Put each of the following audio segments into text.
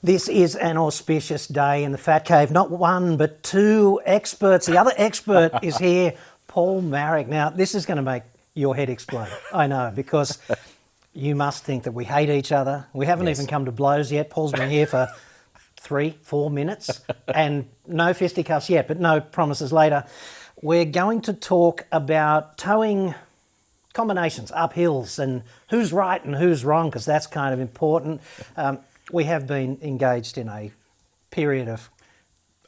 This is an auspicious day in the Fat Cave. Not one, but two experts. The other expert is here, Paul Maric. Now, this is going to make your head explode. I know, because you must think that we hate each other. We haven't even come to blows yet. Paul's been here for 3-4 minutes and no fisticuffs yet, but no promises later. We're going to talk about towing combinations, up hills, and who's right and who's wrong, because that's kind of important. We have been engaged in a period of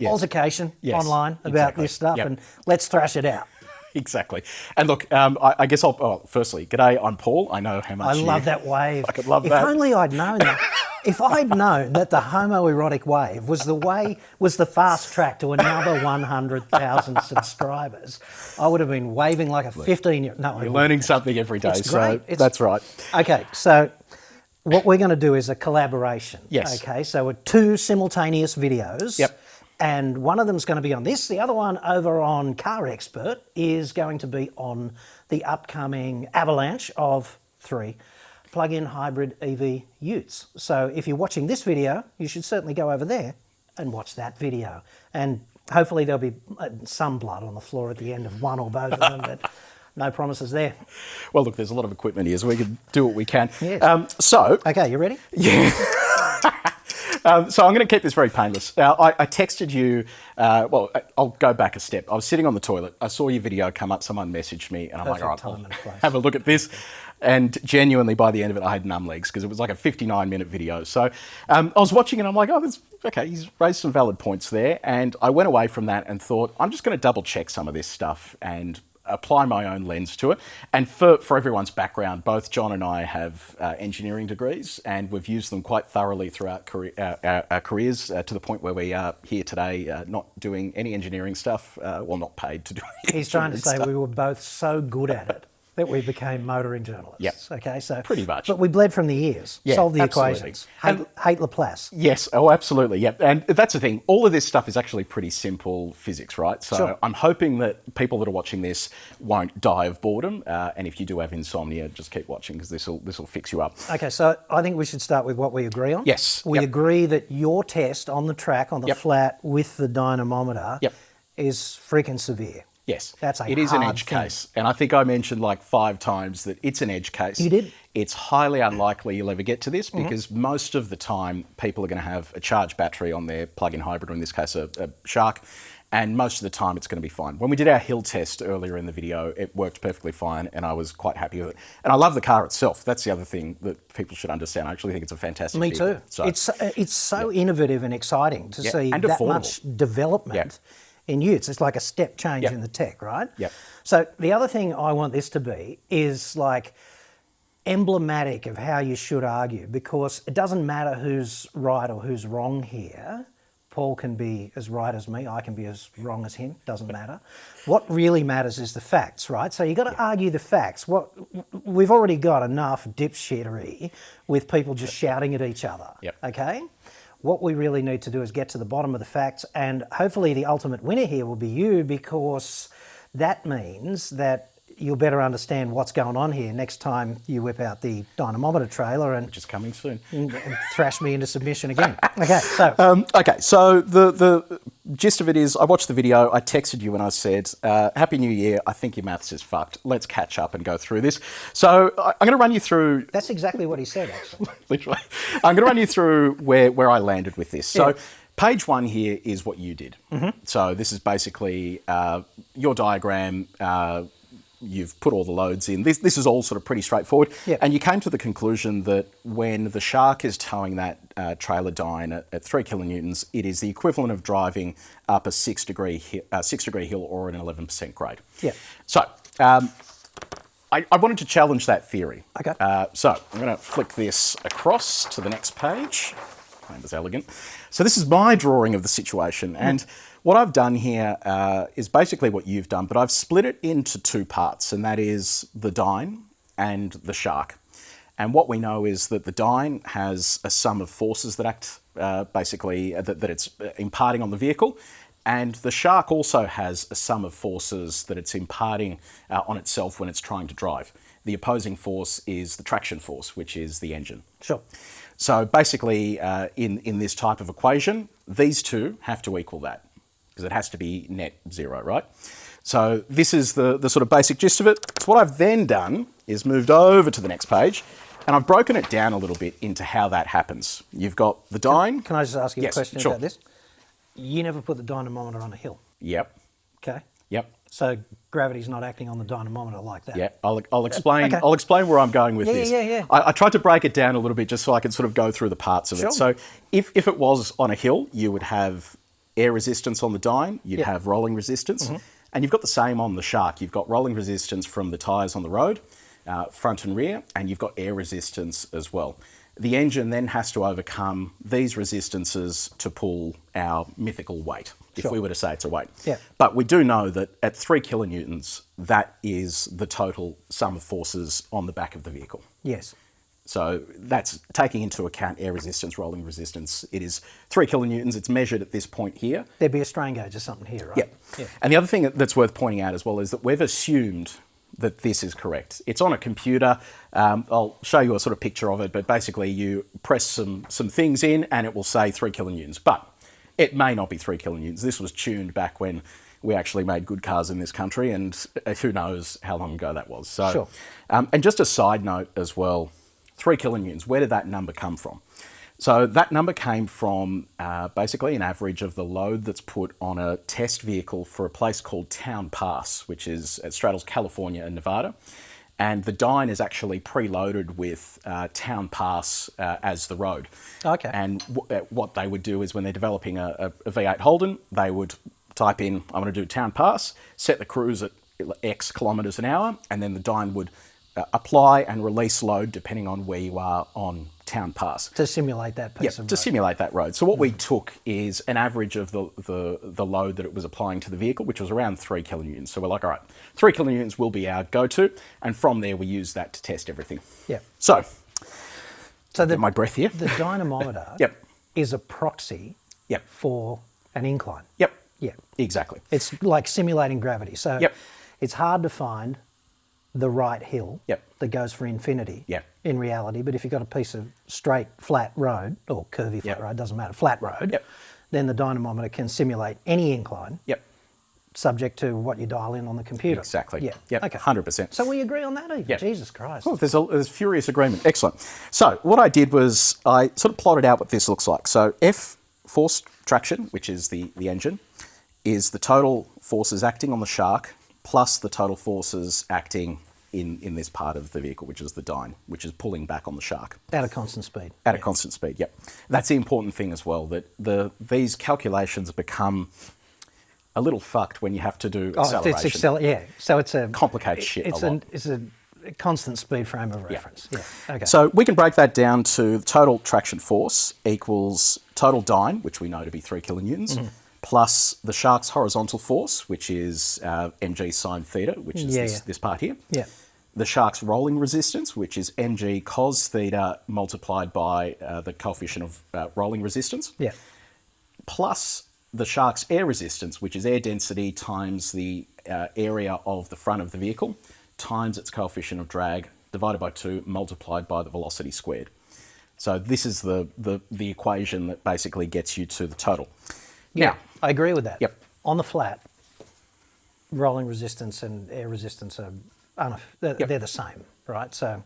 altercation online about this stuff, and let's thrash it out. Exactly. And look, I guess firstly, g'day, I'm Paul. I know how much I love that wave. I could love if that. If only I'd known that. If I'd known that the homoerotic wave was the fast track to another 100,000 subscribers, I would have been waving like a 15-year-old. No, you're learning something every day, so that's right. Okay, so what we're going to do is a collaboration. Yes. Okay, so we're two simultaneous videos. Yep. And one of them is going to be on this. The other one over on Car Expert is going to be on the upcoming avalanche of 3 plug-in hybrid EV utes. So if you're watching this video, you should certainly go over there and watch that video. And hopefully there'll be some blood on the floor at the end of one or both of them, but no promises there. Well, look, there's a lot of equipment here, so we can do what we can. Yes. Okay, you ready? Yeah. So I'm going to keep this very painless. I texted you, I'll go back a step. I was sitting on the toilet. I saw your video come up. Someone messaged me and I'm like, all right, I'll have a look at this. And genuinely, by the end of it, I had numb legs because it was like a 59-minute video. So I was watching and I'm like, okay, he's raised some valid points there. And I went away from that and thought, I'm just going to double check some of this stuff and apply my own lens to it. And for everyone's background, both John and I have engineering degrees, and we've used them quite thoroughly throughout our careers to the point where we are here today not doing any engineering stuff, not paid to do any He's trying to say stuff. we were both so good at it that we became motoring journalists. Yep. Okay, so pretty much. But we bled from the ears, solved the equations, hate Laplace. Yes, oh, absolutely, yep. And that's the thing. All of this stuff is actually pretty simple physics, right? So I'm hoping that people that are watching this won't die of boredom. And if you do have insomnia, just keep watching because this will fix you up. Okay, so I think we should start with what we agree on. Yes. We agree that your test on the track, on the flat with the dynamometer is freaking severe. Yes, it is an edge case. And I think I mentioned like 5 times that it's an edge case. You did? It's highly unlikely you'll ever get to this because most of the time people are going to have a charged battery on their plug-in hybrid, or in this case a Shark, and most of the time it's going to be fine. When we did our hill test earlier in the video, it worked perfectly fine and I was quite happy with it. And I love the car itself. That's the other thing that people should understand. I actually think it's a fantastic vehicle. Me too. So, it's so innovative and exciting to see and that much development in utes. It's like a step change in the tech, right? Yep. So the other thing I want this to be is like emblematic of how you should argue, because it doesn't matter who's right or who's wrong here. Paul can be as right as me, I can be as wrong as him, doesn't matter. What really matters is the facts, right? So you've got to argue the facts. We've already got enough dipshittery with people just shouting at each other, okay? What we really need to do is get to the bottom of the facts, and hopefully the ultimate winner here will be you, because that means that you'll better understand what's going on here next time you whip out the dynamometer trailer and... Which is coming soon. And thrash me into submission again. Okay, so... So the gist of it is, I watched the video, I texted you and I said, Happy New Year, I think your maths is fucked. Let's catch up and go through this. So I'm going to run you through... That's exactly what he said, actually. Literally. I'm going to run you through where I landed with this. So page 1 here is what you did. So this is basically your diagram. You've put all the loads in. This is all sort of pretty straightforward. And you came to the conclusion that when the Shark is towing that trailer dyne at 3 kilonewtons, it is the equivalent of driving up a 6 degree hill or an 11% grade. So I wanted to challenge that theory. Okay. So I'm going to flick this across to the next page. That was elegant. So this is my drawing of the situation. And what I've done here is basically what you've done, but I've split it into 2 parts, and that is the dyne and the Shark. And what we know is that the dyne has a sum of forces that act basically, that it's imparting on the vehicle. And the Shark also has a sum of forces that it's imparting on itself when it's trying to drive. The opposing force is the traction force, which is the engine. Sure. So basically, in this type of equation, these two have to equal that because it has to be net zero, right? So this is the sort of basic gist of it. So what I've then done is moved over to the next page, and I've broken it down a little bit into how that happens. You've got the dyne. Can I just ask you a question sure. about this? You never put the dynamometer on a hill. Yep. Okay. Yep. So gravity's not acting on the dynamometer like that. Yeah, I'll explain. Okay. I'll explain where I'm going with this. Yeah. I tried to break it down a little bit just so I could sort of go through the parts of Sure. it. So if it was on a hill, you would have air resistance on the dyne, you'd have rolling resistance, and you've got the same on the Shark. You've got rolling resistance from the tyres on the road, front and rear, and you've got air resistance as well. The engine then has to overcome these resistances to pull our mythical weight, if we were to say it's a weight. Yeah. But we do know that at 3 kilonewtons, that is the total sum of forces on the back of the vehicle. Yes. So that's taking into account air resistance, rolling resistance. It is 3 kilonewtons. It's measured at this point here. There'd be a strain gauge or something here, right? Yeah. And the other thing that's worth pointing out as well is that we've assumed that this is correct. It's on a computer. I'll show you a sort of picture of it, but basically you press some things in and it will say 3 kilonewtons, but it may not be 3 kilonewtons. This was tuned back when we actually made good cars in this country, and who knows how long ago that was. So, Sure. And just a side note as well, 3 kilonewtons, where did that number come from? So that number came from basically an average of the load that's put on a test vehicle for a place called Town Pass, which is it straddles California and Nevada. And the dyne is actually preloaded with Town Pass as the road. Okay. And what they would do is when they're developing a V8 Holden, they would type in, I want to do Town Pass, set the cruise at X kilometres an hour, and then the dyne would apply and release load depending on where you are on Town Pass. To simulate that piece of road. To simulate that road. So what we took is an average of the load that it was applying to the vehicle, which was around 3 kilonewtons. So we're like, all right, 3 kilonewtons will be our go-to, and from there we use that to test everything. Yeah. So get my breath here. The dynamometer is a proxy for an incline. Yep. Yeah. Exactly. It's like simulating gravity. So it's hard to find the right hill that goes for infinity in reality. But if you've got a piece of straight, flat road, or curvy flat road, doesn't matter, flat road, then the dynamometer can simulate any incline subject to what you dial in on the computer. Exactly. Yeah. Yep. Okay. 100%. So we agree on that even? Yep. Jesus Christ. Oh, there's furious agreement. Excellent. So what I did was I sort of plotted out what this looks like. So F, force traction, which is the engine, is the total forces acting on the Shark plus the total forces acting in this part of the vehicle, which is the dyne, which is pulling back on the Shark. At a constant speed. At a constant speed, yep. That's the important thing as well, that these calculations become a little fucked when you have to do acceleration. So it's a... Complicates shit a lot. It's a constant speed frame of reference. Yeah. Okay. So we can break that down to total traction force equals total dyne, which we know to be 3 kilonewtons, plus the Shark's horizontal force, which is mg sine theta, which is this part here. Yeah. The Shark's rolling resistance, which is mg cos theta multiplied by the coefficient of rolling resistance. Yeah. Plus the Shark's air resistance, which is air density times the area of the front of the vehicle, times its coefficient of drag, divided by 2, multiplied by the velocity squared. So this is the equation that basically gets you to the total. Yeah, Now, I agree with that. Yep. On the flat, rolling resistance and air resistance are they're the same, right? So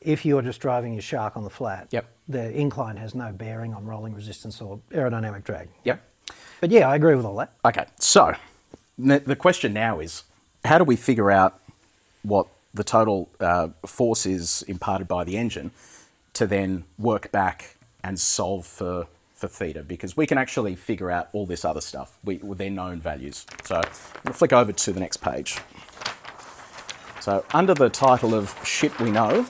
if you're just driving your Shark on the flat, the incline has no bearing on rolling resistance or aerodynamic drag. Yep. But yeah, I agree with all that. Okay, so the question now is, how do we figure out what the total force is imparted by the engine to then work back and solve for theta? Because we can actually figure out all this other stuff. They're known values. So I'm going to flick over to the next page. So under the title of shit we know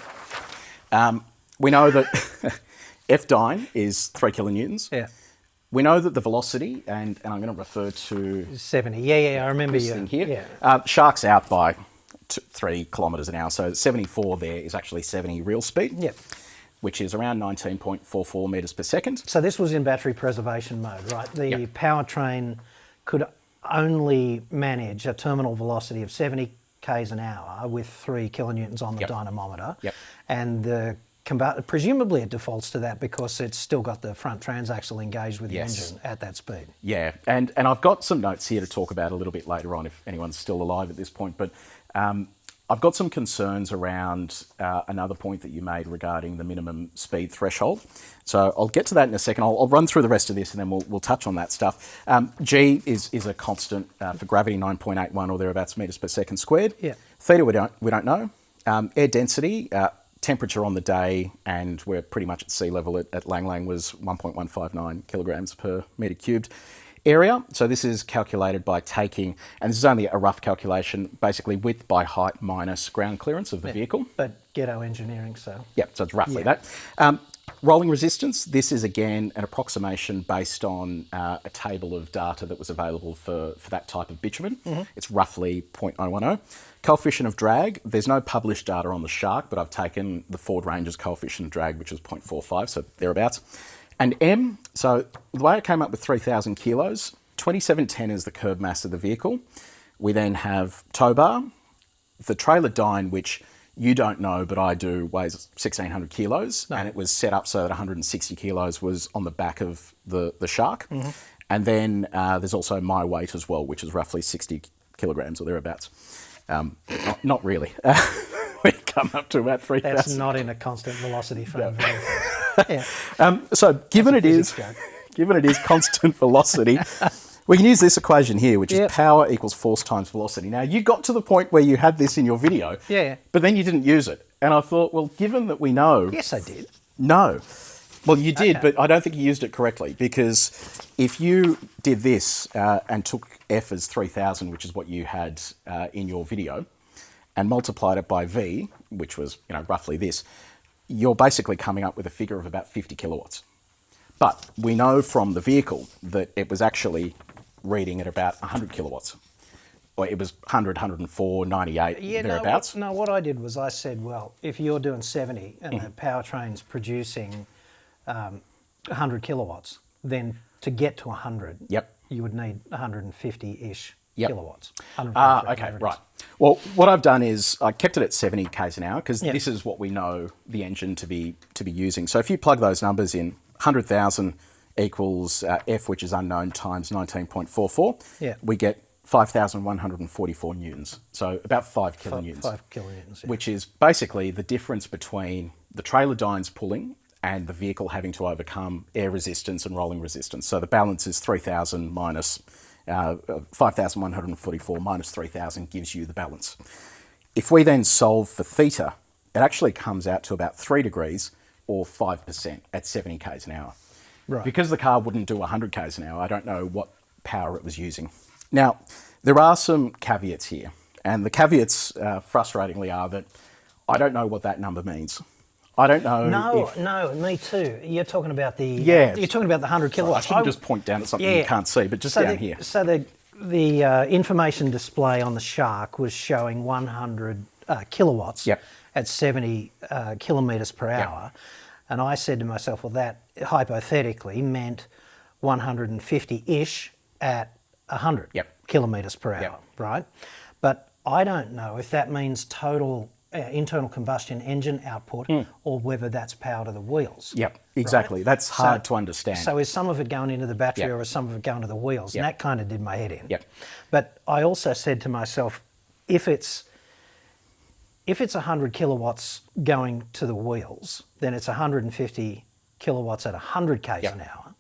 that F dyne is 3 kilonewtons. Yeah. We know that the velocity, and I'm going to refer to 70. Yeah, I remember this you. thing here. Yeah. Shark's out by 3 kilometres an hour, so 74 there is actually 70 real speed. Yeah. Which is around 19.44 metres per second. So this was in battery preservation mode, right? The powertrain could only manage a terminal velocity of 70 k's an hour with 3 kilonewtons on the dynamometer. Yep. And the presumably it defaults to that because it's still got the front transaxle engaged with the engine at that speed. Yeah, and I've got some notes here to talk about a little bit later on if anyone's still alive at this point, but I've got some concerns around another point that you made regarding the minimum speed threshold. So I'll get to that in a second. I'll run through the rest of this and then we'll touch on that stuff. G is a constant for gravity, 9.81 or thereabouts meters per second squared. Yeah. Theta we don't know. Air density, temperature on the day, and we're pretty much at sea level at Lang Lang was 1.159 kilograms per metre cubed. Area, so this is calculated by taking, and this is only a rough calculation, basically width by height minus ground clearance of the vehicle. But ghetto engineering, so. Yeah, so it's roughly that. Rolling resistance, this is again an approximation based on a table of data that was available for that type of bitumen. It's roughly 0.010. Coefficient of drag, there's no published data on the Shark, but I've taken the Ford Ranger's coefficient of drag, which is 0.45, so thereabouts. And M, so the way I came up with 3,000 kilos, 2710 is the curb mass of the vehicle. We then have tow bar, the trailer dyne, which you don't know, but I do, weighs 1,600 kilos, and it was set up so that 160 kilos was on the back of the Shark. And then there's also my weight as well, which is roughly 60 kilograms or thereabouts. Not really. We come up to about 3,000. That's not in a constant velocity frame. Yeah. So given it is constant velocity, we can use this equation here, which is power equals force times velocity. Now, you got to the point where you had this in your video, but then you didn't use it. And I thought, well, given that we know... Yes, I did. No. Well, you did, but I don't think you used it correctly, because if you did this and took F as 3,000, which is what you had in your video, and multiplied it by V, which was roughly this, you're basically coming up with a figure of about 50 kilowatts. But we know from the vehicle that it was actually reading at about 100 kilowatts. Or it was 100, 104, 98, thereabouts. No, what I did was I said, well, if you're doing 70 and the powertrain's producing 100 kilowatts, then to get to 100, you would need 150-ish kilowatts. Okay, right. Well, what I've done is I kept it at 70 k's an hour because this is what we know the engine to be using. So if you plug those numbers in, 100,000 equals F, which is unknown, times 19.44, we get 5,144 newtons. So about 5 kilonewtons. 5 kilonewtons, which is basically the difference between the trailer dyne's pulling and the vehicle having to overcome air resistance and rolling resistance. So the balance is 3,000 minus 5,144 minus 3,000 gives you the balance. If we then solve for theta, it actually comes out to about 3 degrees or 5% at 70 k's an hour. Right. Because the car wouldn't do 100 k's an hour, I don't know what power it was using. Now, there are some caveats here, and the caveats, frustratingly, are that I don't know what that number means. I don't know. No, me too. You're talking about the you're talking about the 100 kilowatts. I shouldn't just point down at something you can't see, but just down here. So the information display on the Shark was showing 100 kilowatts at 70 kilometres per hour, and I said to myself, well, that hypothetically meant 150-ish at 100 kilometres per hour, right? But I don't know if that means total internal combustion engine output or whether that's power to the wheels. Yep, exactly. Right? That's hard to understand. So is some of it going into the battery or is some of it going to the wheels? And that kind of did my head in. But I also said to myself, if it's 100 kilowatts going to the wheels, then it's 150 kilowatts at 100 k's an hour.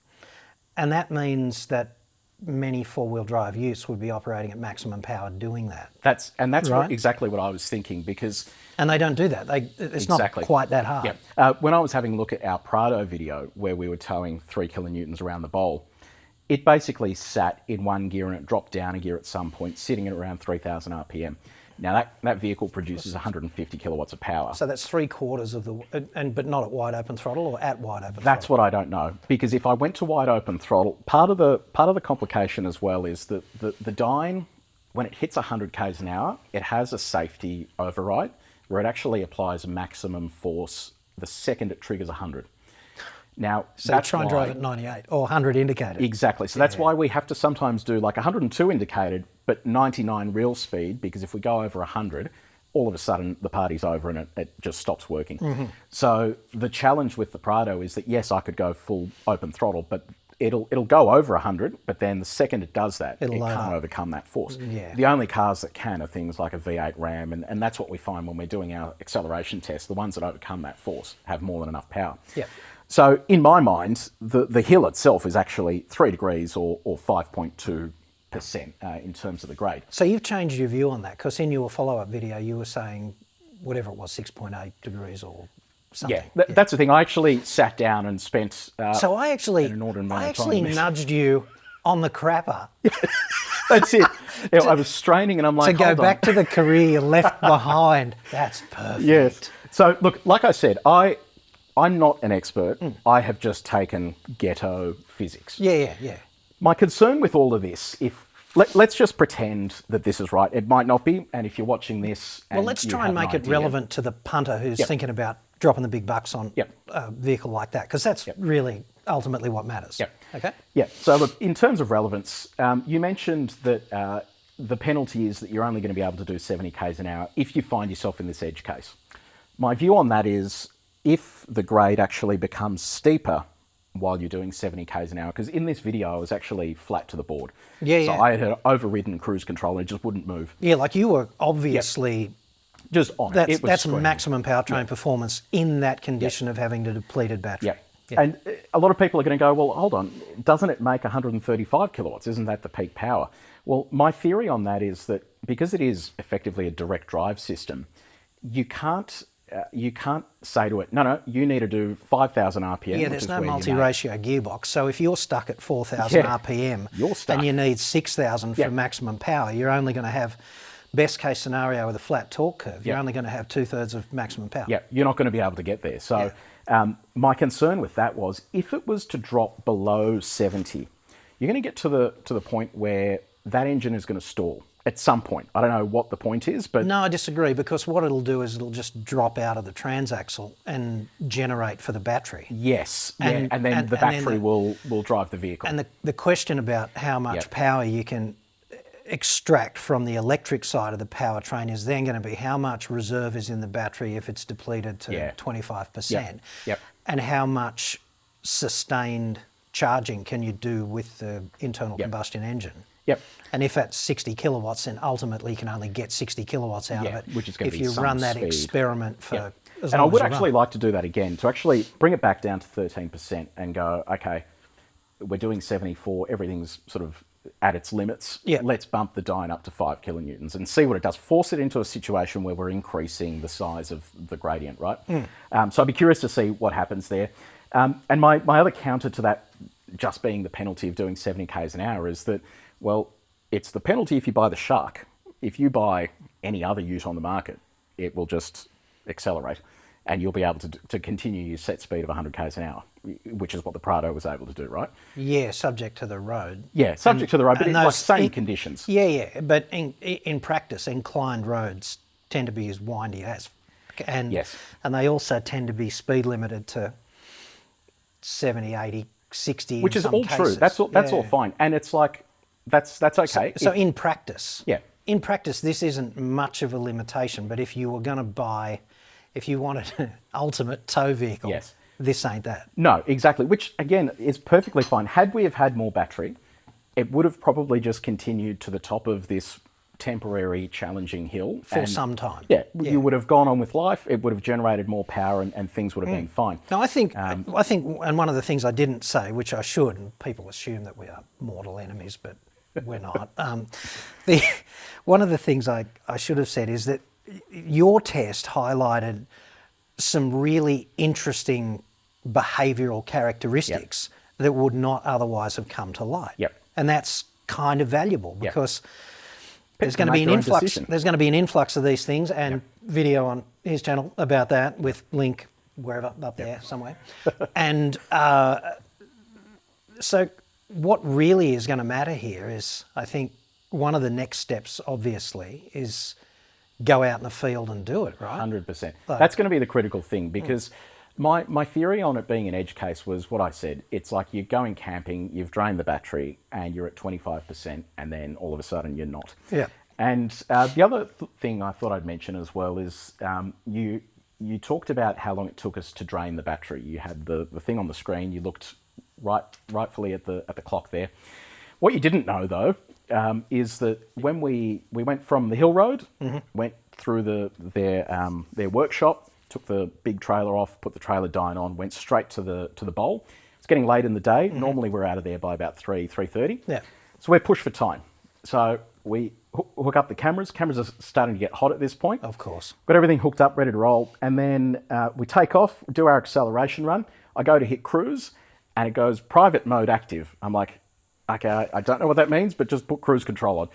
And that means that many four-wheel drive utes would be operating at maximum power doing that. That's exactly what I was thinking, because... And they don't do that. It's not quite that hard. When I was having a look at our Prado video where we were towing 3 kilonewtons around the bowl, it basically sat in one gear and it dropped down a gear at some point, sitting at around 3,000 RPM. Now that vehicle produces 150 kilowatts of power. So that's 3/4 of the, but not at wide open throttle or at wide open throttle? That's what I don't know, because if I went to wide open throttle, part of the complication as well is that the dyne, when it hits 100 k's an hour, it has a safety override where it actually applies a maximum force the second it triggers 100. Now, so that's try and drive at 98 or 100 indicated. Exactly. So that's why we have to sometimes do like 102 indicated, but 99 real speed, because if we go over 100, all of a sudden the party's over and it just stops working. Mm-hmm. So the challenge with the Prado is that, yes, I could go full open throttle, but it'll go over 100, but then the second it does that, it can't overcome that force. Yeah. The only cars that can are things like a V8 Ram, and that's what we find when we're doing our acceleration tests. The ones that overcome that force have more than enough power. Yeah. So in my mind, the hill itself is actually 3 degrees or 5.2% in terms of the grade. So you've changed your view on that, because in your follow-up video you were saying whatever it was, 6.8 degrees or something. Yeah, that's the thing. I actually sat down and spent so I actually nudged you on the crapper. That's it. I was straining and I'm like, to go back to the career you left behind. That's perfect. Yes. So look, like I said, I'm not an expert. I have just taken ghetto physics. Yeah. My concern with all of this, let's just pretend that this is right. It might not be, and if you're watching this... Well, let's try and make it relevant to the punter who's thinking about dropping the big bucks on a vehicle like that, because that's really ultimately what matters. Okay? Yeah, so look, in terms of relevance, you mentioned that the penalty is that you're only going to be able to do 70 k's an hour if you find yourself in this edge case. My view on that is if the grade actually becomes steeper while you're doing 70 k's an hour, because in this video I was actually flat to the board. So I had overridden cruise control and it just wouldn't move. Yeah, like you were obviously... Just on it. That's maximum powertrain performance in that condition of having a depleted battery. And a lot of people are going to go, well, hold on, doesn't it make 135 kilowatts? Isn't that the peak power? Well, my theory on that is that because it is effectively a direct drive system, you can't say to it, no, you need to do 5,000 RPM. Yeah, there's no multi-ratio gearbox. So if you're stuck at 4,000 RPM and you need 6,000 for maximum power, you're only going to have, best case scenario with a flat torque curve, you're only going to have 2/3 of maximum power. Yeah, you're not going to be able to get there. So my concern with that was if it was to drop below 70, you're going to get to the point where that engine is going to stall. At some point. I don't know what the point is, but... No, I disagree, because what it'll do is it'll just drop out of the transaxle and generate for the battery. Yes, and then the battery will drive the vehicle. And the question about how much power you can extract from the electric side of the powertrain is then going to be how much reserve is in the battery if it's depleted to 25%. And how much sustained charging can you do with the internal combustion engine. And if that's 60 kilowatts, then ultimately you can only get 60 kilowatts out of it, which is going to be if you run that experiment for as long as And I would actually like to do that again, to actually bring it back down to 13% and go, okay, we're doing 74, everything's sort of at its limits. Let's bump the dyne up to 5 kilonewtons and see what it does. Force it into a situation where we're increasing the size of the gradient, right? So I'd be curious to see what happens there. And my other counter to that, just being the penalty of doing 70 k's an hour, is that, well, it's the penalty if you buy the Shark. If you buy any other ute on the market, it will just accelerate and you'll be able to continue your set speed of 100 k's an hour, which is what the Prado was able to do, right? Yeah, subject to the road. Yeah, subject to the road, but in like same conditions. Yeah, but in practice, inclined roads tend to be as windy as, and they also tend to be speed limited to 70, 80, 60. Which is all true. That's all fine, and it's like that's okay. So in practice, in practice, this isn't much of a limitation. But if you were going to buy, if you wanted an ultimate tow vehicle, this ain't that. No, exactly. Which again is perfectly fine. Had we have had more battery, it would have probably just continued to the top of this temporary challenging hill for some time. You would have gone on with life. It would have generated more power, and things would have been fine. No, I think, and one of the things I didn't say, which I should, and people assume that we are mortal enemies, but we're not. One of the things I should have said is that your test highlighted some really interesting behavioural characteristics that would not otherwise have come to light. And that's kind of valuable because there's going to be an influx. There's going to be an influx of these things, and video on his channel about that with link wherever up there somewhere. And so what really is going to matter here is, I think, one of the next steps, obviously, is go out in the field and do it, right? 100%. That's going to be the critical thing, because my theory on it being an edge case was what I said. It's like you're going camping, you've drained the battery, and you're at 25%, and then all of a sudden you're not. And the other thing I thought I'd mention as well is you talked about how long it took us to drain the battery. You had the thing on the screen. You looked rightfully at the clock there. What you didn't know though is that when we went from the hill road, went through their workshop, took the big trailer off, put the trailer dyno on, went straight to the bowl. It's getting late in the day. Normally we're out of there by about 3:30. Yeah. So we're pushed for time. So we hook up the cameras. Cameras are starting to get hot at this point. Of course. Got everything hooked up, ready to roll. And then we take off, do our acceleration run. I go to hit cruise and it goes private mode active. I'm like, okay, I don't know what that means, but just put cruise control on.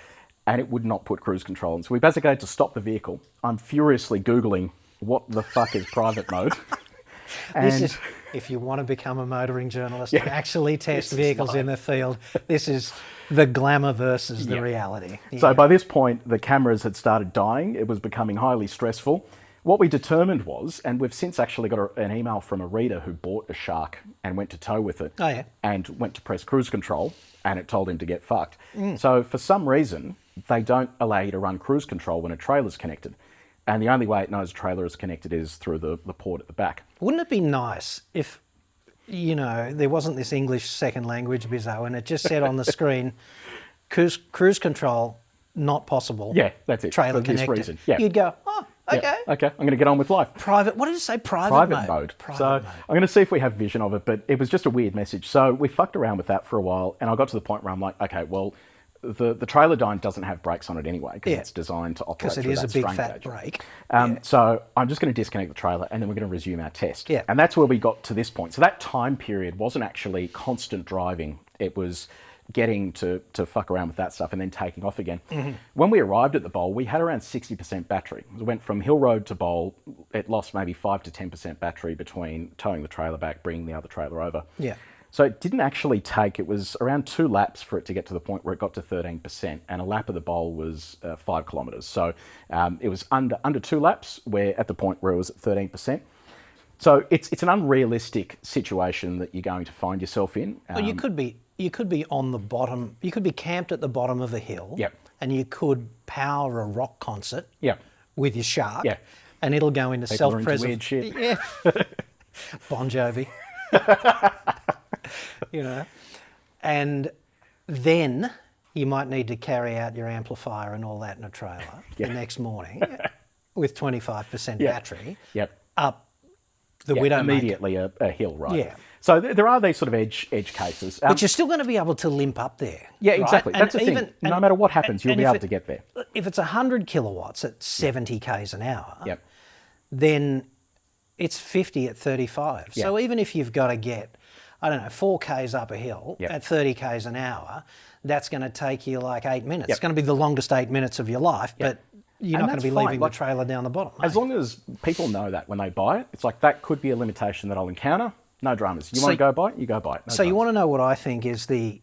And it would not put cruise control on. So we basically had to stop the vehicle. I'm furiously Googling what the fuck is private mode. And This is, if you want to become a motoring journalist and actually test vehicles in the field, this is the glamour versus the reality. So by this point, the cameras had started dying. It was becoming highly stressful. What we determined was, and we've since actually got an email from a reader who bought a Shark and went to tow with it and went to press cruise control and it told him to get fucked. So for some reason, they don't allow you to run cruise control when a trailer's connected. And the only way it knows a trailer is connected is through the port at the back. Wouldn't it be nice if, you know, there wasn't this English second language bizzo and it just said on the screen, cruise control, not possible. Yeah, that's it. Trailer for this connected. reason. Yeah. You'd go, oh, okay. Yeah, okay, I'm going to get on with life. Private, what did it say? Private mode. I'm going to see if we have vision of it, but it was just a weird message. So we fucked around with that for a while, and I got to the point where I'm like, okay, well, the trailer dyno doesn't have brakes on it anyway because it's designed to operate through that strain gauge. Because it is a big fat brake. So I'm just going to disconnect the trailer and then we're going to resume our test. Yeah. And that's where we got to this point. So that time period wasn't actually constant driving. It was getting to fuck around with that stuff and then taking off again. When we arrived at the bowl, we had around 60% battery. We went from hill road to bowl. It lost maybe 5 to 10% battery between towing the trailer back, bringing the other trailer over. Yeah. So it didn't actually take, it was around 2 laps for it to get to the point where it got to 13%, and a lap of the bowl was 5 kilometres. So it was under 2 laps, where at the point where it was at 13%. So it's an unrealistic situation that you're going to find yourself in. Well, you could be on the bottom, you could be camped at the bottom of a hill, Yep. and you could power a rock concert with your Shark, and it'll go into self-preservation. Weird shit. Yeah. Bon Jovi. You know, and then you might need to carry out your amplifier and all that in a trailer the next morning with 25% battery up the Widowmaker. Immediately a hill, right? Yeah. So there are these sort of edge cases. But you're still going to be able to limp up there. Yeah, right? exactly. That's the thing. No matter what happens, you'll be able to get there. If it's 100 kilowatts at 70 k's an hour, Yep. then it's 50 at 35. Yeah. So even if you've got to get, I don't know, 4 k's up a hill Yep. at 30 k's an hour, that's going to take you like 8 minutes. Yep. It's going to be the longest 8 minutes of your life, Yep. but you're not going to be fine. leaving the trailer down the bottom. As long as people know that when they buy it, it's like that could be a limitation that I'll encounter. No dramas. You want to go buy it, you go buy it. No so dramas. you want to know what I think is the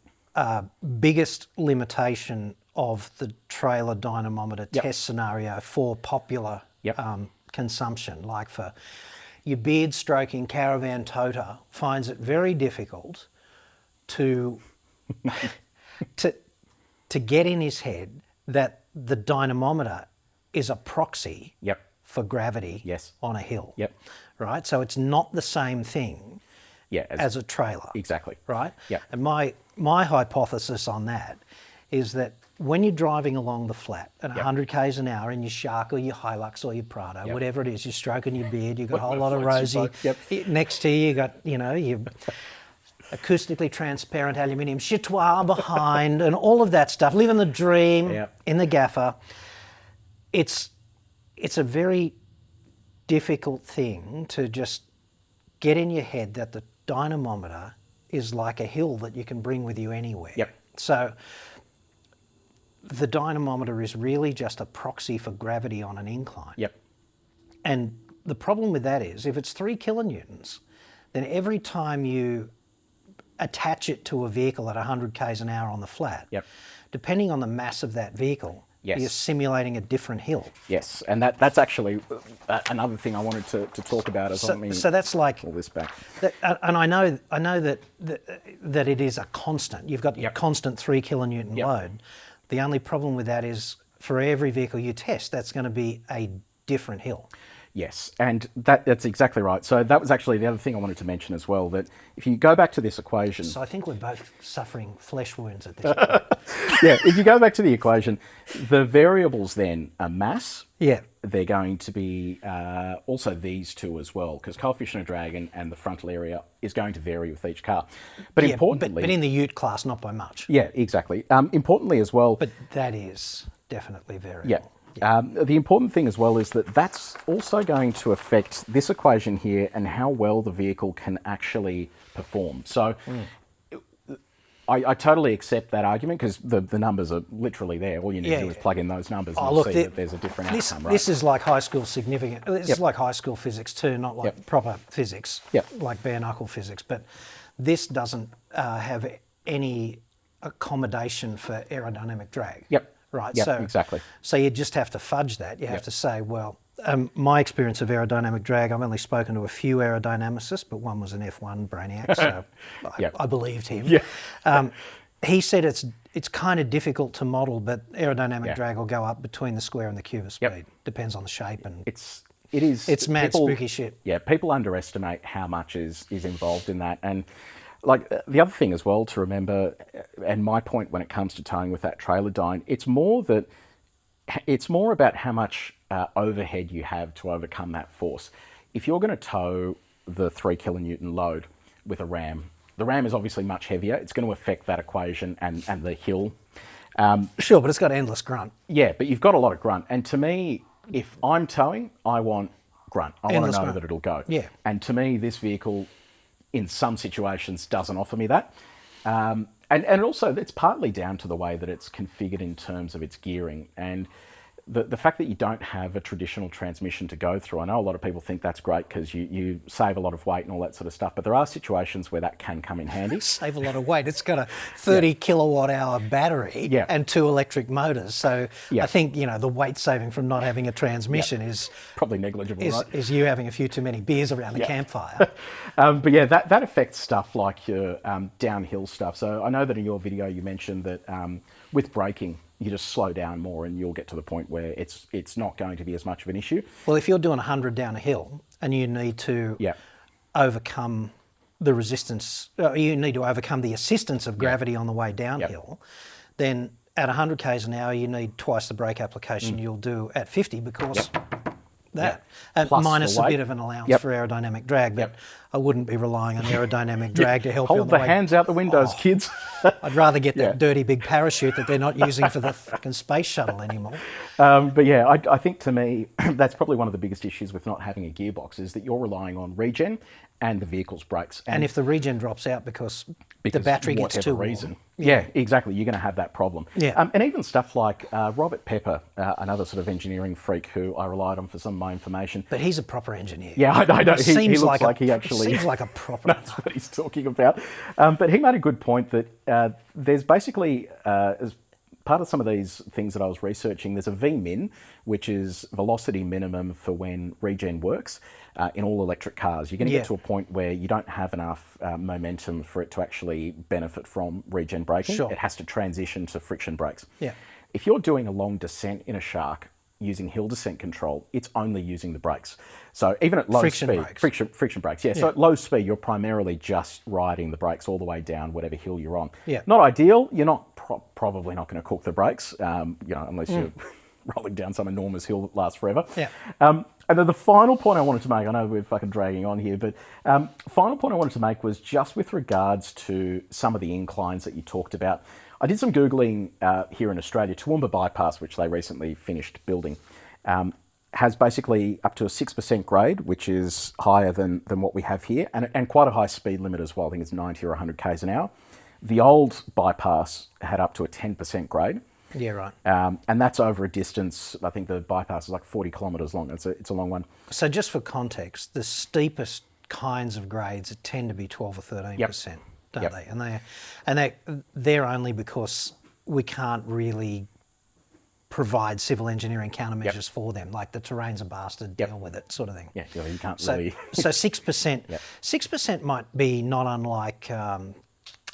biggest limitation of the trailer dynamometer test scenario for popular consumption, like for your beard stroking caravan toter finds it very difficult to to get in his head that the dynamometer is a proxy for gravity on a hill. Right? So it's not the same thing as a trailer. Exactly. Right? Yep. And my hypothesis on that is that when you're driving along the flat at 100 k's an hour in your Shark or your Hilux or your Prado, whatever it is, you're stroking your beard, you've got a whole lot of Rosie next to you, you got, you know, your acoustically transparent aluminium chitoir behind and all of that stuff, living the dream in the gaffer. It's a very difficult thing to just get in your head that the dynamometer is like a hill that you can bring with you anywhere. So the dynamometer is really just a proxy for gravity on an incline. And the problem with that is if it's 3 kilonewtons, then every time you attach it to a vehicle at 100 k's an hour on the flat, depending on the mass of that vehicle, you're simulating a different hill. Yes, and that's actually another thing I wanted to talk about. So that's like all this back. And I know that it is a constant. You've got your constant 3 kilonewton load. The only problem with that is for every vehicle you test, that's going to be a different hill. Yes, and that's exactly right. So that was actually the other thing I wanted to mention as well, that if you go back to this equation... So I think we're both suffering flesh wounds at this point. Yeah, if you go back to the equation, the variables then are mass. Yeah. They're going to be also these two as well, because coefficient of drag and the frontal area is going to vary with each car. But yeah, importantly... But in the ute class, not by much. Yeah, exactly. Importantly as well... But that is definitely variable. Yeah. The important thing as well is that that's also going to affect this equation here and how well the vehicle can actually perform. So I totally accept that argument, because the numbers are literally there. All you need to do is plug in those numbers and see that there's a different outcome, right? This is like high school significant. This is like high school physics too, not like proper physics, like bare knuckle physics. But this doesn't have any accommodation for aerodynamic drag. Yep. Right. Yep, so exactly. So you just have to fudge that. You have to say, well, my experience of aerodynamic drag, I've only spoken to a few aerodynamicists, but one was an F1 brainiac, so I believed him. Yeah. He said it's kind of difficult to model, but aerodynamic drag will go up between the square and the cube of speed. Depends on the shape, and it's mad spooky shit. Yeah, people underestimate how much is involved in that. And like the other thing as well to remember, and my point when it comes to towing with that trailer dyne, it's more about how much overhead you have to overcome that force. If you're going to tow the 3 kilonewton load with a ram, the ram is obviously much heavier. It's going to affect that equation and the hill. Sure, but it's got endless grunt. Yeah, but you've got a lot of grunt. And to me, if I'm towing, I want grunt. I want to know that it'll go. Yeah. And to me, this vehicle, in some situations, doesn't offer me that. And also, it's partly down to the way that it's configured in terms of its gearing. And the fact that you don't have a traditional transmission to go through, I know a lot of people think that's great because you save a lot of weight and all that sort of stuff, but there are situations where that can come in handy. Save a lot of weight. It's got a 30 kilowatt hour battery and 2 electric motors. So I think, the weight saving from not having a transmission is probably negligible, right? Is you having a few too many beers around the campfire. But yeah, that affects stuff like your downhill stuff. So I know that in your video you mentioned that with braking, you just slow down more and you'll get to the point where it's not going to be as much of an issue. Well, if you're doing 100 down a hill and you need to overcome the resistance, you need to overcome the assistance of gravity on the way downhill, then at 100 k's an hour you need twice the brake application you'll do at 50 because that. Minus a bit of an allowance for aerodynamic drag, but I wouldn't be relying on aerodynamic drag to help you on the way. Hold the hands out the windows, kids. I'd rather get that dirty big parachute that they're not using for the fucking space shuttle anymore. But yeah, I think to me, that's probably one of the biggest issues with not having a gearbox is that you're relying on regen and the vehicle's brakes. And if the regen drops out because the battery gets too warm. Yeah, exactly. You're going to have that problem. Yeah. And even stuff like Robert Pepper, another sort of engineering freak who I relied on for some of my information. But he's a proper engineer. Yeah, I know. He looks like he actually... Seems like a proper... That's what he's talking about. But he made a good point that there's basically, as part of some of these things that I was researching, there's a Vmin, which is velocity minimum for when regen works in all electric cars. You're going to get to a point where you don't have enough momentum for it to actually benefit from regen braking. Sure. It has to transition to friction brakes. Yeah. If you're doing a long descent in a Shark using hill descent control, it's only using the brakes. So even at low speed, friction brakes. Yeah. So at low speed, you're primarily just riding the brakes all the way down whatever hill you're on. Yeah. Not ideal. You're not probably not going to cook the brakes, unless you're rolling down some enormous hill that lasts forever. Yeah. And then the final point I wanted to make, I know we're fucking dragging on here, but final point I wanted to make was just with regards to some of the inclines that you talked about. I did some Googling here in Australia. Toowoomba Bypass, which they recently finished building, has basically up to a 6% grade, which is higher than what we have here, and quite a high speed limit as well. I think it's 90 or 100 k's an hour. The old bypass had up to a 10% grade. Yeah, right. And that's over a distance, I think the bypass is like 40 kilometres long. It's a long one. So just for context, the steepest kinds of grades tend to be 12 or 13%, don't they? And they're only because we can't really provide civil engineering countermeasures for them, like the terrain's a bastard, deal with it, sort of thing. Yeah, you can't really... So 6%, 6% might be not unlike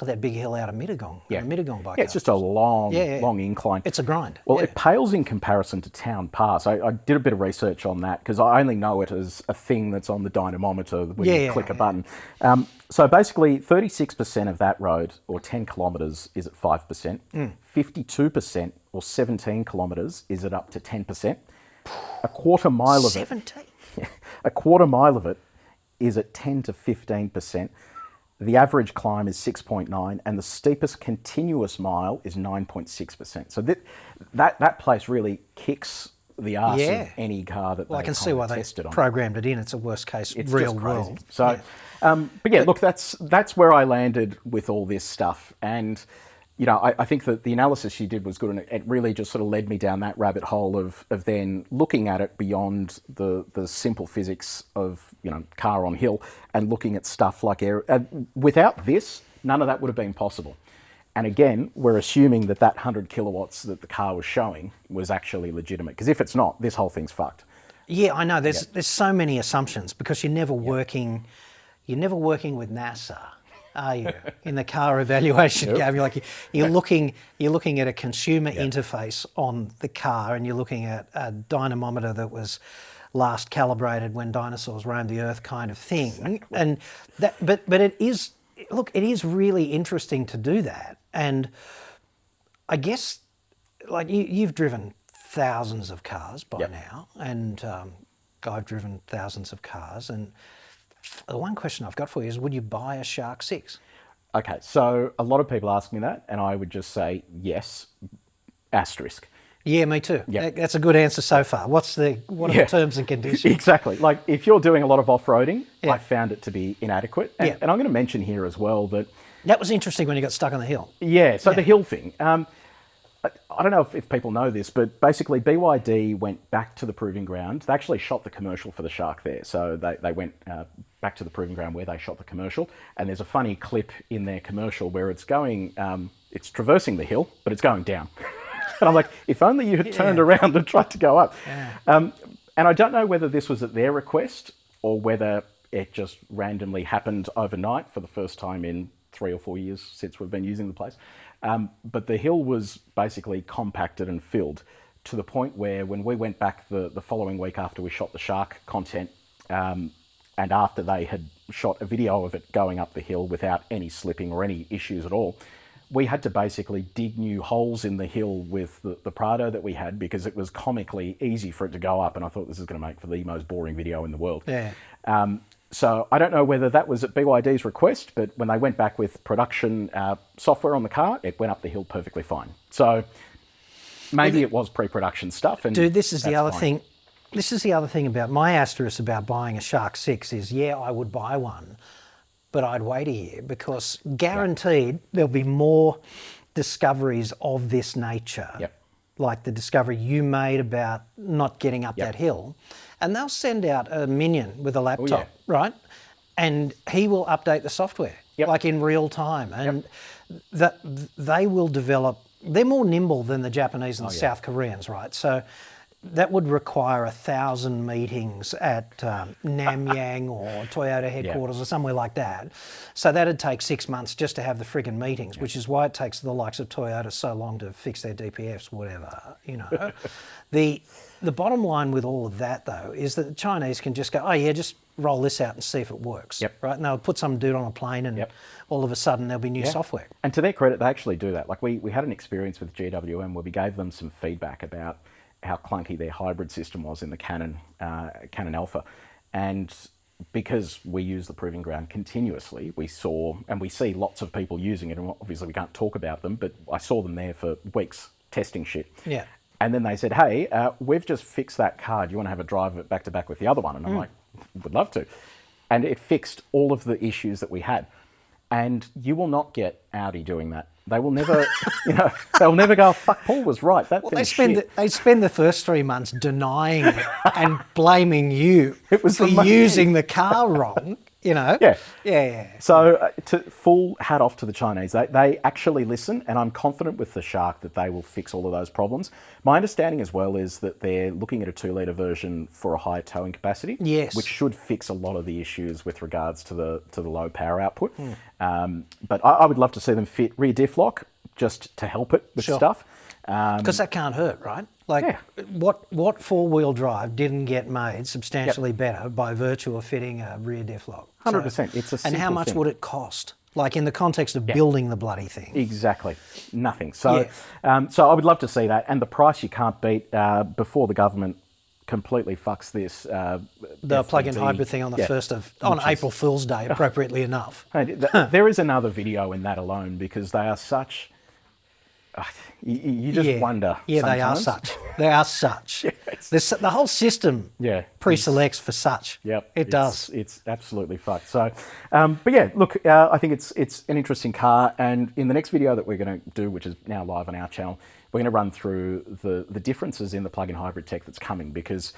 that big hill out of Mittagong. Yeah. Mittagong bike. Yeah, it's just a long incline. It's a grind. Well, it pales in comparison to Town Pass. I did a bit of research on that because I only know it as a thing that's on the dynamometer when you click a button. So basically, 36% of that road, or 10 kilometres, is at 5%. 52%, or 17 kilometres, is at up to 10%. A quarter mile of 17? a quarter mile of it is at 10 to 15%. The average climb is 6.9, and the steepest continuous mile is 9.6%. So that place really kicks the arse of any car that I can see why they tested on. Programmed it in. It's a worst case real world. So, but yeah, look, that's where I landed with all this stuff, and you know, I think that the analysis she did was good, and it really just sort of led me down that rabbit hole of then looking at it beyond the simple physics of, you know, car on hill, and looking at stuff like air. Without this, none of that would have been possible. And again, we're assuming that 100 kilowatts that the car was showing was actually legitimate, because if it's not, this whole thing's fucked. Yeah, I know. There's so many assumptions because you're never working with NASA. Are you in the car evaluation game? You're looking at a consumer interface on the car, and you're looking at a dynamometer that was last calibrated when dinosaurs roamed the earth, kind of thing. Exactly. And that, but it is really interesting to do that. And I guess, like you've driven thousands of cars by now, and I've driven thousands of cars, and the one question I've got for you is, would you buy a Shark 6? Okay, so a lot of people ask me that, and I would just say yes, asterisk. Yeah, me too. Yep. That's a good answer so far. What are the terms and conditions? Exactly. Like, if you're doing a lot of off-roading, I found it to be inadequate. And I'm going to mention here as well that... That was interesting when you got stuck on the hill. Yeah, so the hill thing. I don't know if people know this, but basically BYD went back to the proving ground. They actually shot the commercial for the Shark there. So they went back to the proving ground where they shot the commercial. And there's a funny clip in their commercial where it's going, it's traversing the hill, but it's going down. And I'm like, if only you had turned around and tried to go up. Yeah. And I don't know whether this was at their request or whether it just randomly happened overnight for the first time in 3 or 4 years since we've been using the place. But the hill was basically compacted and filled to the point where when we went back the following week after we shot the Shark content, and after they had shot a video of it going up the hill without any slipping or any issues at all, we had to basically dig new holes in the hill with the Prado that we had, because it was comically easy for it to go up, and I thought this is going to make for the most boring video in the world. Yeah. So I don't know whether that was at BYD's request, but when they went back with production software on the car, it went up the hill perfectly fine. So maybe it was pre-production stuff. And dude, this is the other thing. This is the other thing about my asterisk about buying a Shark 6 is, I would buy one, but I'd wait a year, because guaranteed there'll be more discoveries of this nature, like the discovery you made about not getting up that hill. And they'll send out a minion with a laptop, right? And he will update the software, like in real time. And that they will develop, they're more nimble than the Japanese and the South Koreans, right? So that would require 1,000 meetings at Namyang or Toyota headquarters or somewhere like that. So that'd take 6 months just to have the friggin' meetings, which is why it takes the likes of Toyota so long to fix their DPFs, whatever, you know. The bottom line with all of that, though, is that the Chinese can just go, just roll this out and see if it works, right? And they'll put some dude on a plane and all of a sudden there'll be new software. And to their credit, they actually do that. Like we had an experience with GWM where we gave them some feedback about how clunky their hybrid system was in the Canon Alpha. And because we use the proving ground continuously, we saw, and we see lots of people using it, and obviously we can't talk about them, but I saw them there for weeks testing shit. Yeah. And then they said, hey, we've just fixed that car. Do you want to have a drive of it back to back with the other one? And I'm like, would love to. And it fixed all of the issues that we had. And you will not get Audi doing that. They will never, they'll never go, fuck, Paul was right. They spend the first 3 months denying it and blaming you for using the car wrong. you know? Yeah. Yeah. So full hat off to the Chinese. They actually listen, and I'm confident with the Shark that they will fix all of those problems. My understanding as well is that they're looking at a 2-litre version for a higher towing capacity, Yes. which should fix a lot of the issues with regards to the low power output. But I would love to see them fit rear diff lock just to help it with stuff. Because that can't hurt, right? Like, what four-wheel drive didn't get made substantially better by virtue of fitting a rear diff lock? 100%. It's a simple And how much thing. would it cost? Like, in the context of building the bloody thing. Exactly. Nothing. So, so I would love to see that. And the price you can't beat before the government completely fucks this. The plug-in hybrid thing on the on April Fool's Day, appropriately enough. There is another video in that alone because they are such... You just wonder. Yeah, sometimes. they are such. They are such. The whole system pre-selects for such. Yep. It does. It's absolutely fucked. So, but yeah, look, I think it's an interesting car. And in the next video that we're going to do, which is now live on our channel, we're going to run through the differences in the plug-in hybrid tech that's coming, because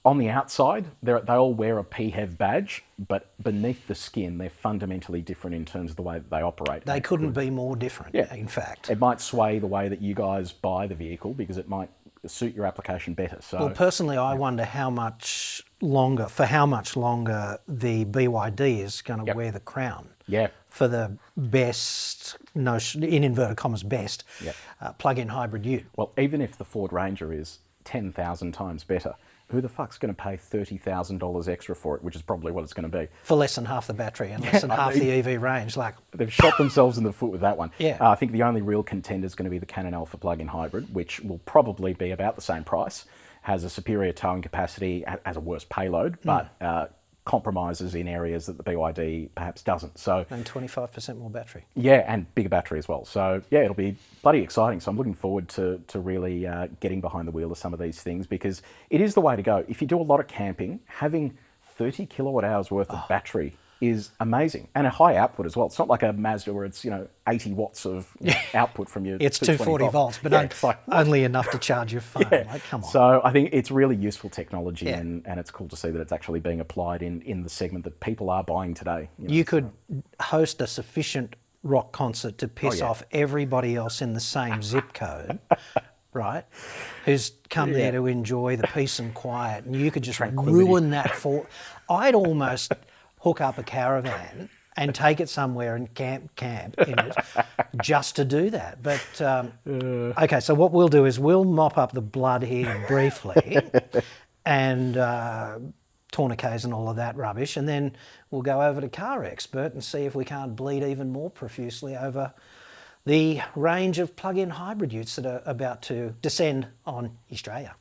on the outside, they all wear a PHEV badge, but beneath the skin, they're fundamentally different in terms of the way that they operate. They couldn't be more different, in fact. It might sway the way that you guys buy the vehicle because it might suit your application better. So, well, personally, I wonder how much longer the BYD is going to wear the crown. Yeah. For the best, in inverted commas, best plug-in hybrid ute. Well, even if the Ford Ranger is 10,000 times better, who the fuck's going to pay $30,000 extra for it, which is probably what it's going to be? For less than half the battery and less than half the EV range. Like, they've shot themselves in the foot with that one. Yeah. I think the only real contender is going to be the Canon Alpha plug-in hybrid, which will probably be about the same price, has a superior towing capacity, has a worse payload, but compromises in areas that the BYD perhaps doesn't. So, and 25% more battery. Yeah, and bigger battery as well. So yeah, it'll be bloody exciting. So I'm looking forward to really getting behind the wheel of some of these things, because it is the way to go. If you do a lot of camping, having 30 kilowatt hours worth of battery is amazing, and a high output as well. It's not like a Mazda where it's 80 watts of output from your. It's 240 volts, but only enough to charge your phone. Like, come on. So I think it's really useful technology, and it's cool to see that it's actually being applied in the segment that people are buying today. You could host a sufficient rock concert to piss off everybody else in the same zip code. Right, who's come there to enjoy the peace and quiet, and you could just ruin that for. I'd almost hook up a caravan and take it somewhere and camp in it just to do that. But okay, so what we'll do is we'll mop up the blood here briefly and tourniquets and all of that rubbish, and then we'll go over to Car Expert and see if we can't bleed even more profusely over the range of plug-in hybrid utes that are about to descend on Australia.